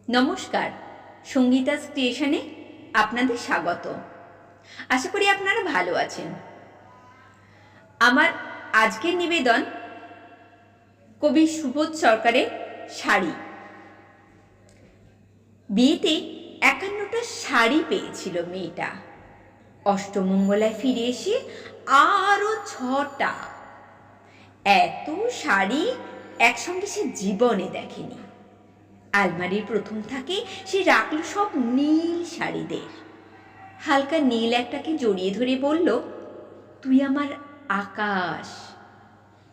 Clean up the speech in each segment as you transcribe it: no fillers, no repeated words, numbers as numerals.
নমস্কার, সঙ্গীতাস ক্রিয়েশনে আপনাদের স্বাগত। আশা করি আপনারা ভালো আছেন। আমার আজকের নিবেদন কবি সুবোধ সরকারের শাড়ি। বিয়েতে 51টা শাড়ি পেয়েছিল মেয়েটা। অষ্টমঙ্গলায় ফিরে এসে আরও 6টা। এত শাড়ি একসঙ্গে সে জীবনে দেখেনি। আলমারির প্রথম থাকে সে রাখল সব নীল শাড়িদের। হালকা নীল একটাকে জড়িয়ে ধরে বলল, তুই আমার আকাশ।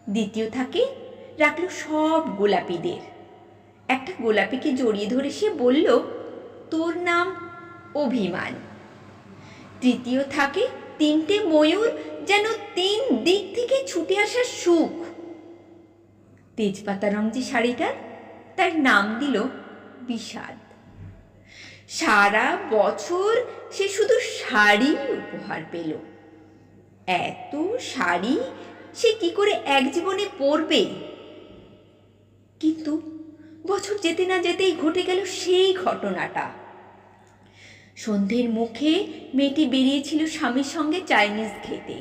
দ্বিতীয় থাকে রাখল সব গোলাপিদের। একটা গোলাপিকে জড়িয়ে ধরে সে বলল, তোর নাম অভিমান। তৃতীয় থাকে 3টে ময়ূর, যেন 3 দিক থেকে ছুটে আসা সুখ। তেজপাতা রং যে শাড়িটার, তার নাম দিল বিষাদ। সারা বছর সে শুধু শাড়ি উপহার পেল। এত শাড়ি সে কি করে এক জীবনে পরবে? কিন্তু বছর যেতে না যেতেই ঘটে গেল সেই ঘটনাটা। সন্ধ্যের মুখে মেয়েটি বেরিয়েছিল স্বামীর সঙ্গে চাইনিজ খেতে।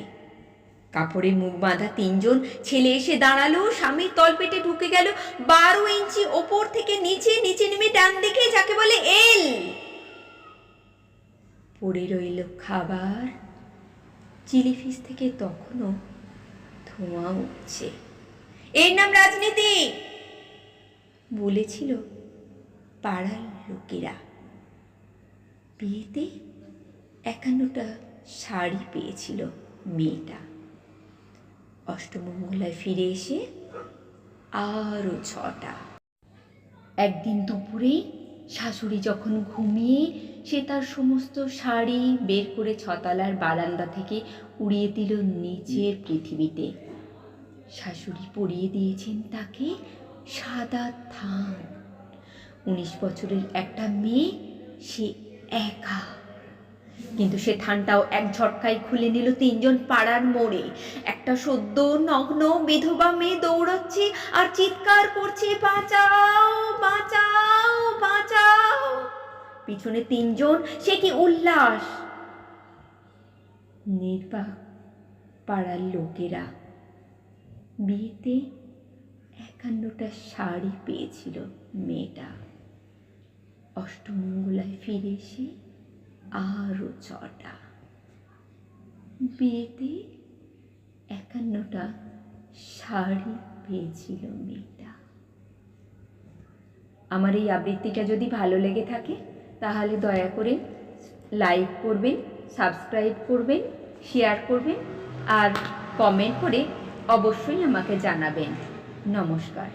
কাপড়ে মুখ বাঁধা 3জন ছেলে এসে দাঁড়ালো। স্বামীর তলপেটে ঢুকে গেল 12 ইঞ্চি ওপর থেকে নিচে, নিচে নেমে ডান দিকে, যাকে বলে এল। পড়ে রইল খাবার। চিলি ফিশ থেকে তখনও ধোঁয়া উঠছে। এর নাম রাজনীতি, বলেছিল পাড়ার লোকেরা। বিয়েতে 51টা শাড়ি পেয়েছিল মেয়েটা। অষ্টমঙ্গলায় ফিরে এসে আরও 6টা। একদিন দুপুরে শাশুড়ি যখন ঘুমিয়ে, সে তার সমস্ত শাড়ি বের করে 6তলার বারান্দা থেকে উড়িয়ে দিল নিচের পৃথিবীতে। শাশুড়ি পরিয়ে দিয়েছেন তাকে সাদা থান। 19 বছরের একটা মেয়ে, সে একা। কিন্তু সে থানটাও এক ঝটকায় খুলে নিল 3জন পাড়ার মোড়ে। একটা সদ্য নগ্ন বিধবা মেয়ে দৌড়াচ্ছে আর চিৎকার করছে, বাঁচাও বাঁচাও বাঁচাও। পিছনে 3জন, সে কি উল্লাস! নির্বাক পাড়ার লোকেরা। বিয়েতে 51টা শাড়ি পেয়েছিল মেয়েটা। অষ্টমঙ্গলায় ফিরে এসে আরও 6টা। বিয়েতে 51টা শাড়ি পেয়েছিল মেয়েটা। আমার এই আবৃত্তিটা যদি ভালো লেগে থাকে তাহলে দয়া করে লাইক করবেন, সাবস্ক্রাইব করবেন, শেয়ার করবেন আর কমেন্ট করে অবশ্যই আমাকে জানাবেন। নমস্কার।